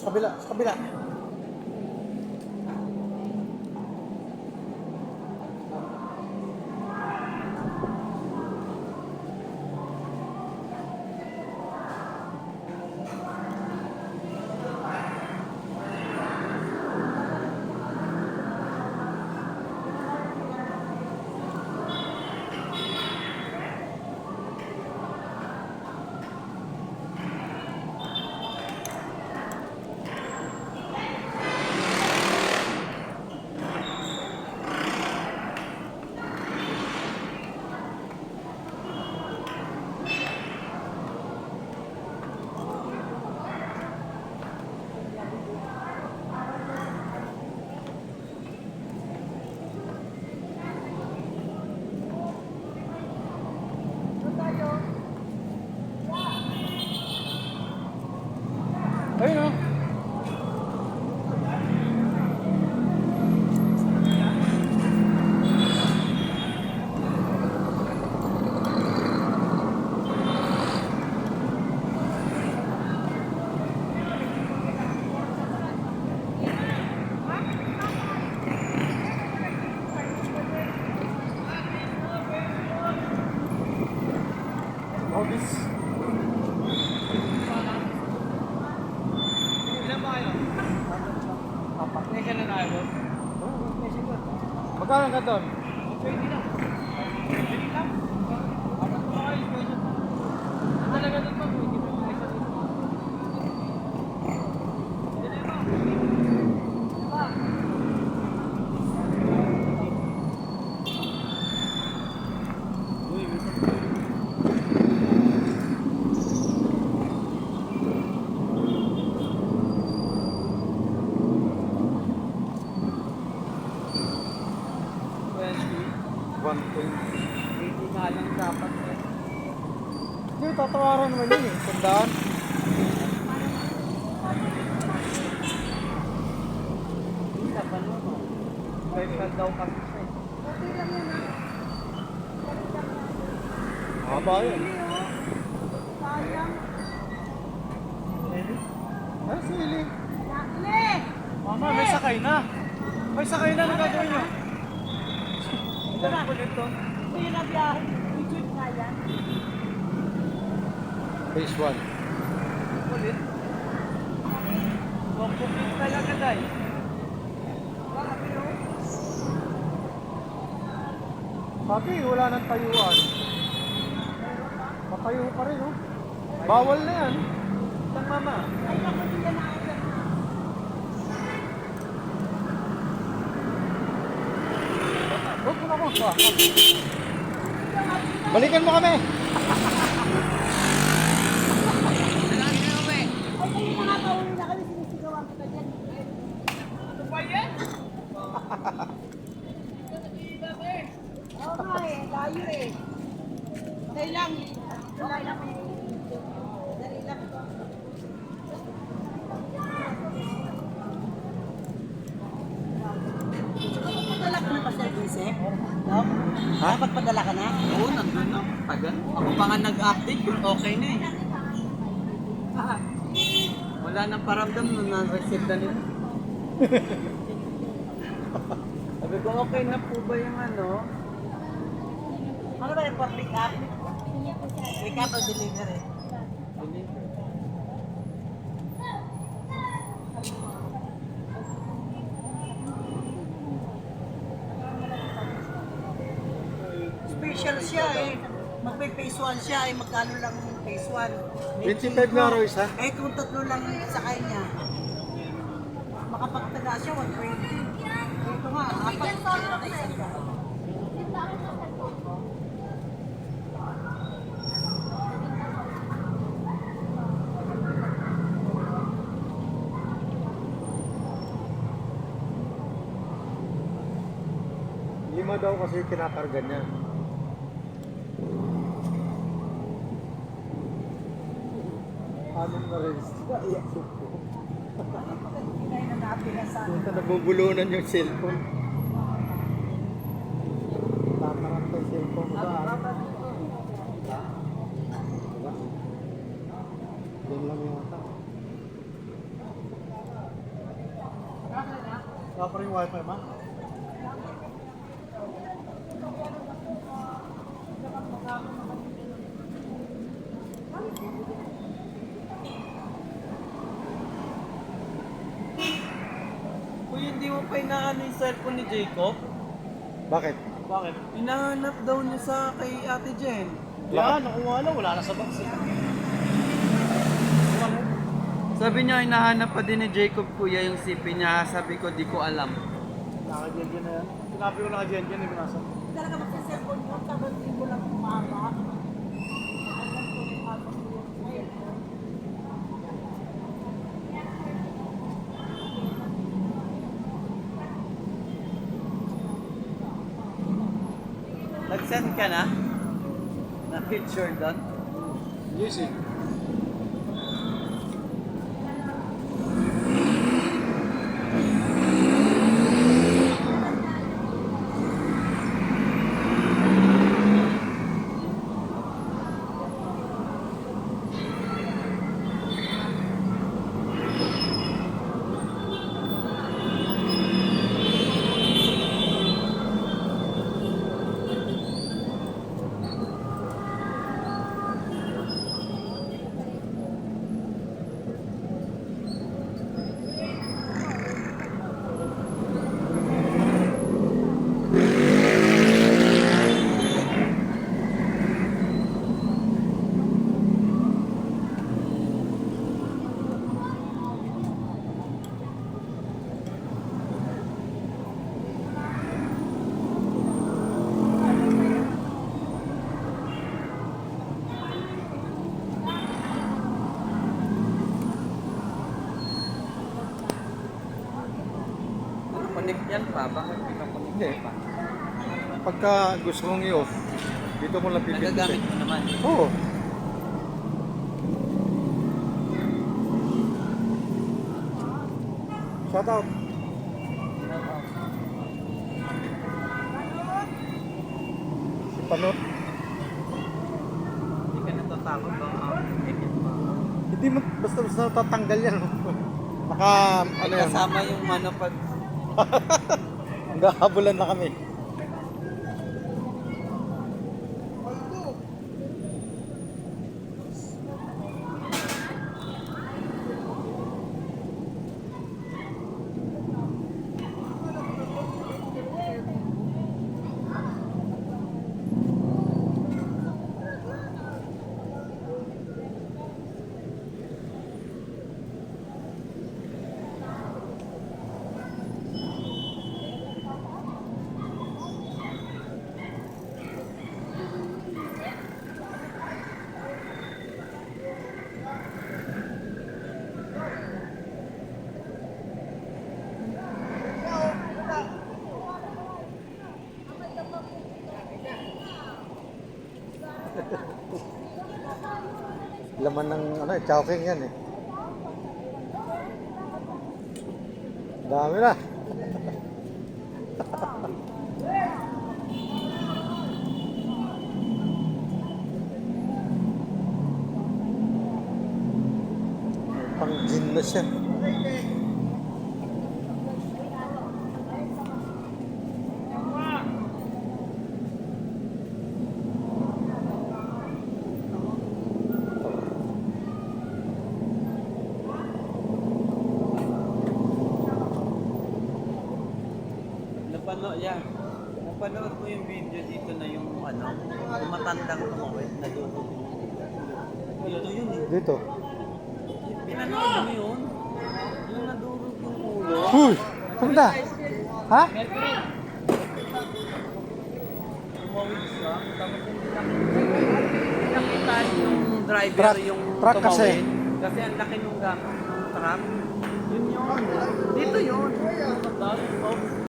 kabila, sa kabila. Ayun o. Oh, this. Ilan ba kayo? Apat. May ka na tayo? Oo, may sigot. Magkano ka doon? 20 lang. 20 lang? Apat mo kayo, 20 lang. Ang talaga doon pa, 20 lang. Ay, sa dito. Hindi na yun. Diba? Uy, may sa One point. 80 nga lang dapat eh. Hindi, tatawaran naman yun eh. Tandaan. Hindi ka pa no? Special daw kasi siya eh. Haba yun. Ah, sili. Mama, may sakay na. May sakay na, anong gagawin nyo? Ito na. Ito. Hindi na biyahe. Legit nga yan. Phase 1. Ulit. Huwag kupit talaga, day. Papi, wala nang tayuan. Patayo pa rin, oh. Bawal na yan. Itang mama. Ay, ako din yan ako. Huwag mo na mo. Balikan mo kami. Ay, kayo nakakauwi na kami. Sinisigawan kita dyan. Ano ba yan? Oo nga eh. Layo eh. Dali lang. Dali lang. Dali lang. Padala ka na pa service eh? No? Ha? Padala ka na? Oo, nandun na. Tagal. Ako pa nga nag-update yun. Okay na eh. Wala nang paramdam nung na-receive na nila. Sabi ko, okay na po ba yung ano? Ano ba yung pick up? Pick up o delivery? Special siya eh. Magpe-phase 1 siya eh. Magkano lang yung phase 1? 25 na raw isa. Eh kung tatlo lang sa kanya, makapagtaga siya 120. Ito nga, apat sa isang daan. Lima daw kasi kinakarga niya. Anong na rin? Iyak ko. Hindi na napilasan. Punta nabubulunan yung cellphone. Tatarap yung cellphone mo ba? Diba? Yan lang yata. Wala pa rin wifi, ma? Uy, hindi mo pa inaano yung cellphone ni Jacob? Bakit? Bakit? Hinahanap daw niya sa kay Ate Jen. Yan, nakuha na. Wala na sa box eh. Sabi niya, hinahanap pa din ni Jacob, kuya, yung CP niya. Sabi ko, di ko alam. Naka-gen na yan. Sinabi ko naka-gen eh, binasa. Talaga magsa-cellphone mo, tapos hindi mo lang umaga. Nag-send ka na? Na picture doon? Yes eh. Connect yan pa? Bakit hindi ka Hindi. connect pa? Pagka gusto mong i-off, dito mo lang Nagagamit pipindutin. mo naman. Oo. Shout out. Si Panot. Hindi ka natatakot ba? Edit pa. Hindi mo basta tatanggal yan. Naka, Ay, ano yan, kasama yung ano pag... naghahabulan na kami. Laman ng ano, chowking yan eh. Dami na. Pang gin na siya. Napanood mo yung video dito na yung ano, yung matandang tumawid na dugo. Dito yun eh. Dito. Pinanood mo yun? Yung nadurog yung ulo. Huy! Sanda? Ha? Tumawid siya, tapos hindi nakita yung driver Truck. yung Truck kasi. tumawid. Kasi ang laki nung gamit ng truck. Yun yun. Dito yun.